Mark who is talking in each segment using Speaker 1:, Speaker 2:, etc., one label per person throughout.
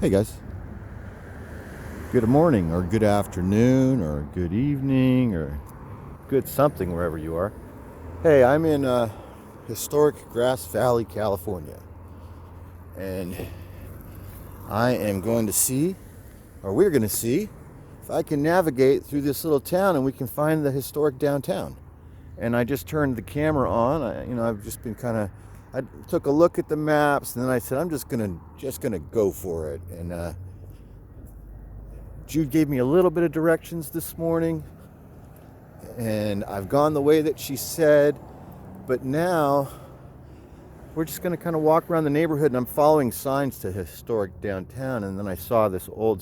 Speaker 1: Hey guys, good morning or good afternoon or good evening or good something wherever you are. Hey, I'm in historic Grass Valley, California, and I am going to see, or we're going to see, if I can navigate through this little town and we can find the historic downtown. And I just turned the camera on. I've just been I took a look at the maps, and then I said I'm just gonna go for it. And Jude gave me a little bit of directions this morning, and I've gone the way that she said. But now we're just gonna kind of walk around the neighborhood, and I'm following signs to historic downtown. And then I saw this old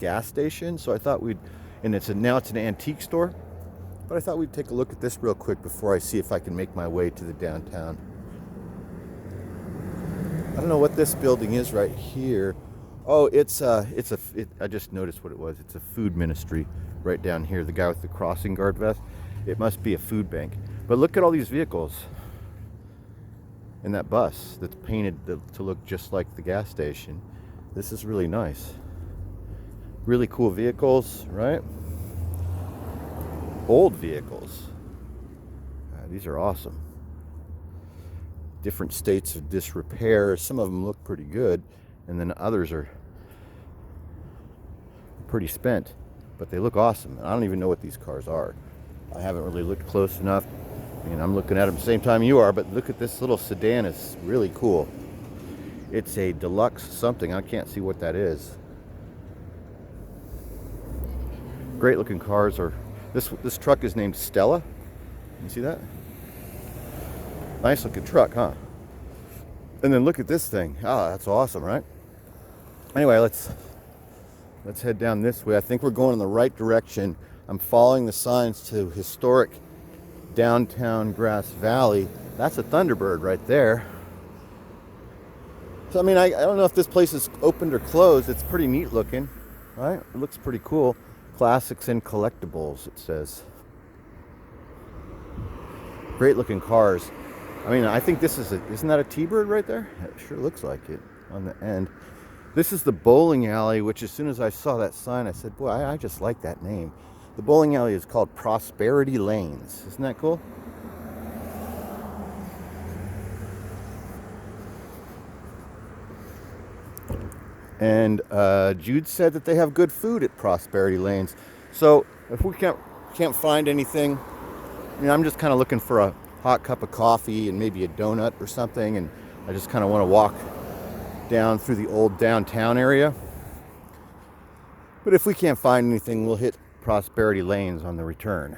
Speaker 1: gas station, so I thought now it's an antique store. But I thought we'd take a look at this real quick before I see if I can make my way to the downtown. I don't know what this building is right here. Oh, I just noticed what it was. It's a food ministry right down here. The guy with the crossing guard vest. It must be a food bank. But look at all these vehicles. And that bus that's painted to look just like the gas station. This is really nice. Really cool vehicles, right? Old vehicles. These are awesome. Different states of disrepair. Some of them look pretty good, and then others are pretty spent, but they look awesome. I don't even know what these cars are. I haven't really looked close enough. I'm looking at them at the same time you are, but look at this little sedan. It's really cool. It's a deluxe something. I can't see what that is. Great looking cars. This truck is named Stella. You see that? Nice looking truck, huh? And then look at this thing. Ah, that's awesome, right? Anyway, let's head down this way. I think we're going in the right direction. I'm following the signs to historic downtown Grass Valley. That's a Thunderbird right there. So I don't know if this place is opened or closed. It's pretty neat looking, right? It looks pretty cool. Classics and collectibles, it says. Great looking cars. I think this isn't that a T-Bird right there? It sure looks like it on the end. This is the bowling alley, which as soon as I saw that sign, I said, boy, I just like that name. The bowling alley is called Prosperity Lanes. Isn't that cool? And Jude said that they have good food at Prosperity Lanes. So if we can't find anything, I'm just kind of looking for a hot cup of coffee and maybe a donut or something, and I just kind of want to walk down through the old downtown area. But if we can't find anything, we'll hit Prosperity Lanes on the return.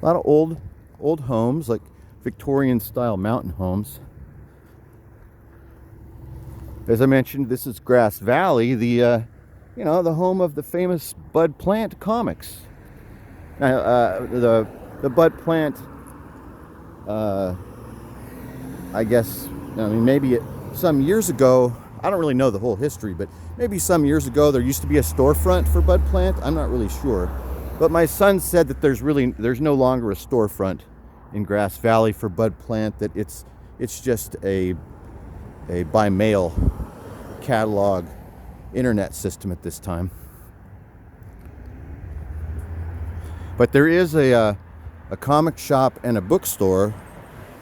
Speaker 1: A lot of old homes, like Victorian style mountain homes. As I mentioned, this is Grass Valley, the home of the famous Bud Plant comics. The Bud Plant, maybe some years ago, I don't really know the whole history, but maybe some years ago there used to be a storefront for Bud Plant. I'm not really sure. But my son said that there's no longer a storefront in Grass Valley for Bud Plant, that it's just a by mail catalog internet system at this time. But there is a comic shop and a bookstore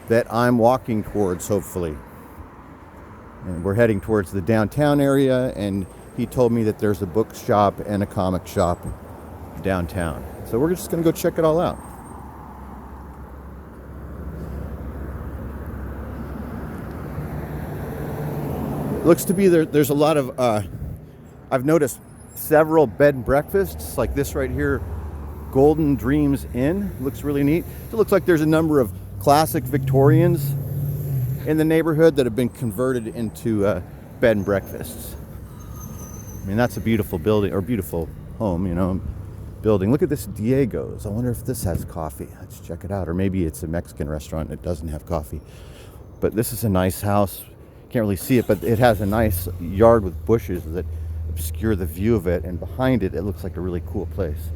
Speaker 1: that I'm walking towards, hopefully. And we're heading towards the downtown area, and he told me that there's a bookshop and a comic shop downtown. So we're just going to go check it all out. It looks to be there's a lot of, I've noticed several bed and breakfasts, like this right here, Golden Dreams Inn. Looks really neat. It looks like there's a number of classic Victorians in the neighborhood that have been converted into bed and breakfasts. That's a beautiful building, or beautiful home, building. Look at this Diego's. I wonder if this has coffee. Let's check it out. Or maybe it's a Mexican restaurant and it doesn't have coffee. But this is a nice house. Can't really see it, but it has a nice yard with bushes that obscure the view of it, and behind it, it looks like a really cool place.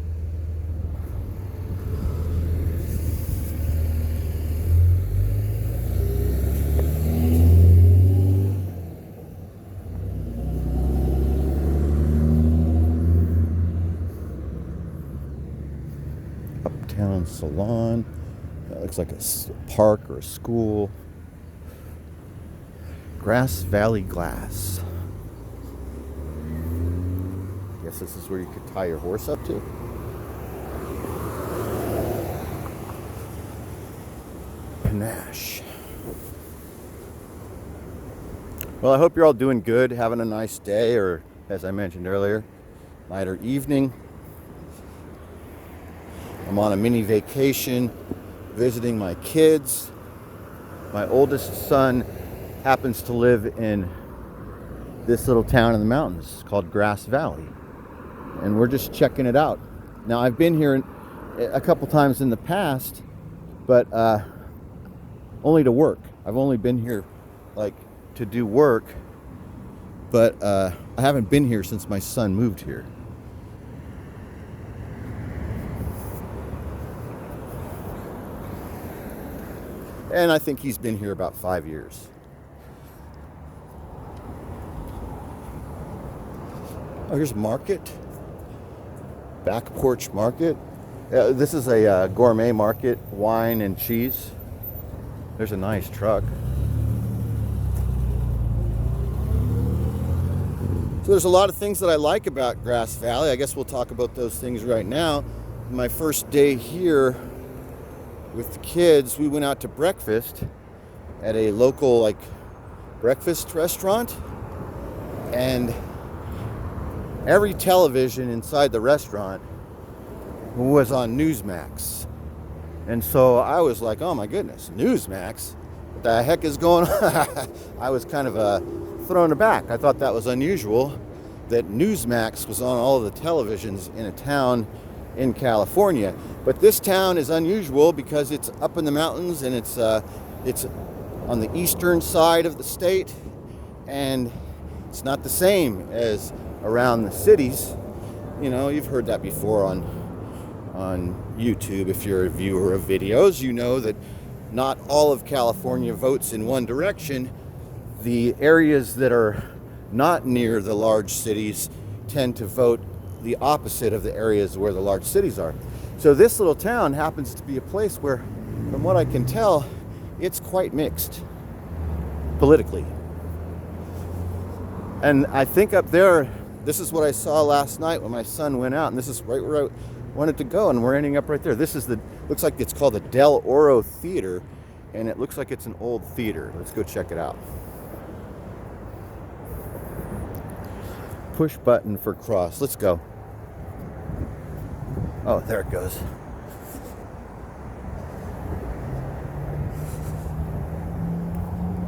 Speaker 1: Uptown Salon. That looks like a park or a school. Grass Valley Glass. Guess this is where you could tie your horse up to. Panache. Well, I hope you're all doing good, having a nice day, or as I mentioned earlier, night or evening. I'm on a mini vacation, visiting my kids. My oldest son happens to live in this little town in the mountains called Grass Valley, and we're just checking it out. Now, I've been here a couple times in the past, but only to work. I've only been here like to do work, but I haven't been here since my son moved here. And I think he's been here about 5 years. Oh, here's Market. Back Porch Market. This is a gourmet market, wine and cheese. There's a nice truck. So there's a lot of things that I like about Grass Valley. I guess we'll talk about those things right now. My first day here with the kids, we went out to breakfast at a local breakfast restaurant, and every television inside the restaurant was on Newsmax. And so I was like, oh my goodness, Newsmax? What the heck is going on? I was kind of thrown aback. I thought that was unusual, that Newsmax was on all of the televisions in a town in California. But this town is unusual because it's up in the mountains, and it's on the eastern side of the state, and it's not the same as around the cities. You know, you've heard that before on YouTube. If you're a viewer of videos, you know that not all of California votes in one direction. The areas that are not near the large cities tend to vote the opposite of the areas where the large cities are. So this little town happens to be a place where, from what I can tell, it's quite mixed politically. And I think up there, this is what I saw last night when my son went out, and this is right where I wanted to go, and we're ending up right there. This is looks like it's called the Oro Theater, and it looks like it's an old theater. Let's go check it out. Push button for cross. Let's go. Oh, there it goes.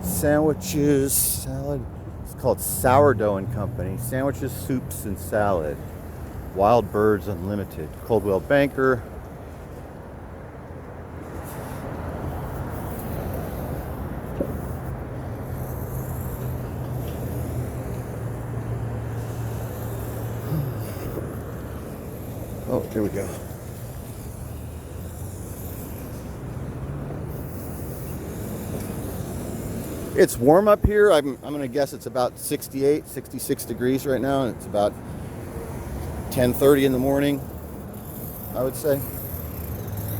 Speaker 1: Sandwiches, salad. It's called Sourdough and Company. Sandwiches, soups, and salad. Wild Birds Unlimited. Coldwell Banker. Oh, here we go. It's warm up here. I'm going to guess it's about 68, 66 degrees right now, and it's about 10:30 in the morning, I would say.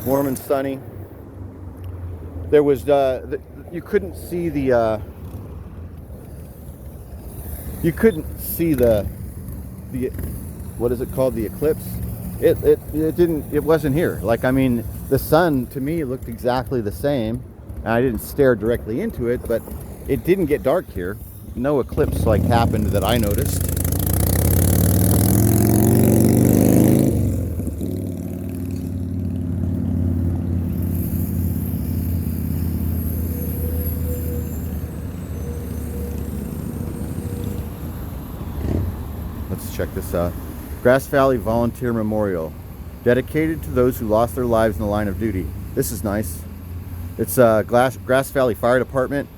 Speaker 1: Warm and sunny. There was you couldn't see the what is it called, the eclipse? It wasn't here. Like, I mean, the sun to me looked exactly the same. I didn't stare directly into it, but it didn't get dark here. No eclipse happened that I noticed. Let's check this out. Grass Valley Volunteer Memorial, dedicated to those who lost their lives in the line of duty. This is nice. It's Grass Valley Fire Department.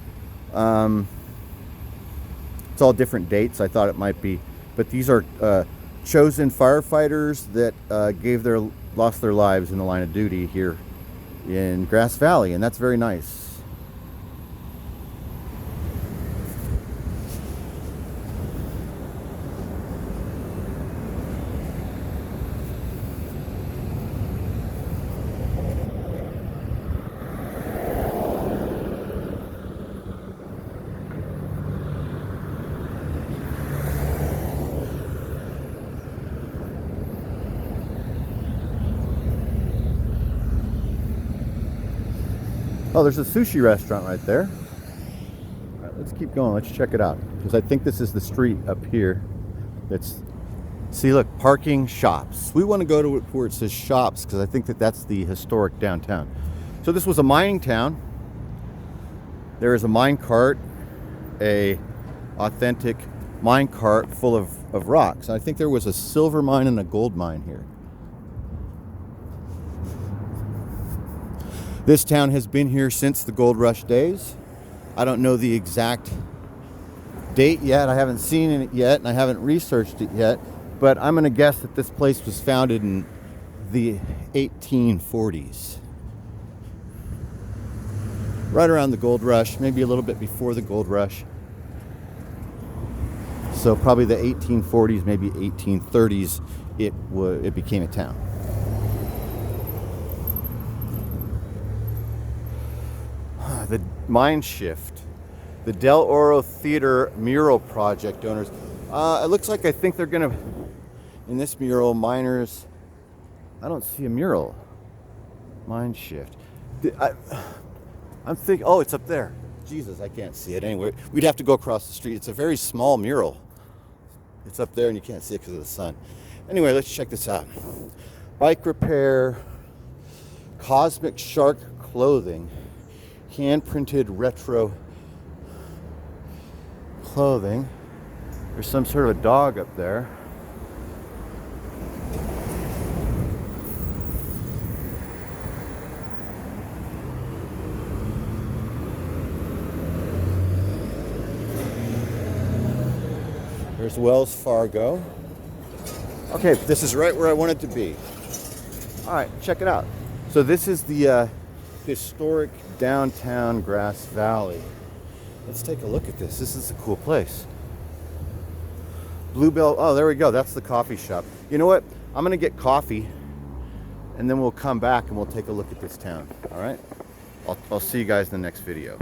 Speaker 1: It's all different dates. I thought it might be, but these are chosen firefighters that lost their lives in the line of duty here in Grass Valley, and that's very nice. Oh, there's a sushi restaurant right there. All right, let's keep going. Let's check it out. Because I think this is the street up here. That's, see, look, parking, shops. We want to go to where it says shops because I think that that's the historic downtown. So this was a mining town. There is a mine cart, a authentic mine cart full of rocks. I think there was a silver mine and a gold mine here. This town has been here since the gold rush days. I don't know the exact date yet. I haven't seen it yet and I haven't researched it yet, but I'm going to guess that this place was founded in the 1840s. Right around the gold rush, maybe a little bit before the gold rush. So probably the 1840s, maybe 1830s, it became a town. The mine shift. The Del Oro Theater mural project owners. It looks like I think they're gonna, in this mural, miners, I don't see a mural. Mine shift. I'm thinking, oh, it's up there. Jesus, I can't see it anyway. We'd have to go across the street. It's a very small mural. It's up there and you can't see it because of the sun. Anyway, let's check this out. Bike repair, cosmic shark clothing, hand-printed retro clothing. There's some sort of a dog up there. There's Wells Fargo. Okay, this is right where I want it to be. All right, check it out. So this is the historic downtown Grass Valley. Let's take a look at this. This is a cool place. Bluebell, oh, there we go. That's the coffee shop. You know what? I'm gonna get coffee and then we'll come back and we'll take a look at this town, all right? I'll see you guys in the next video.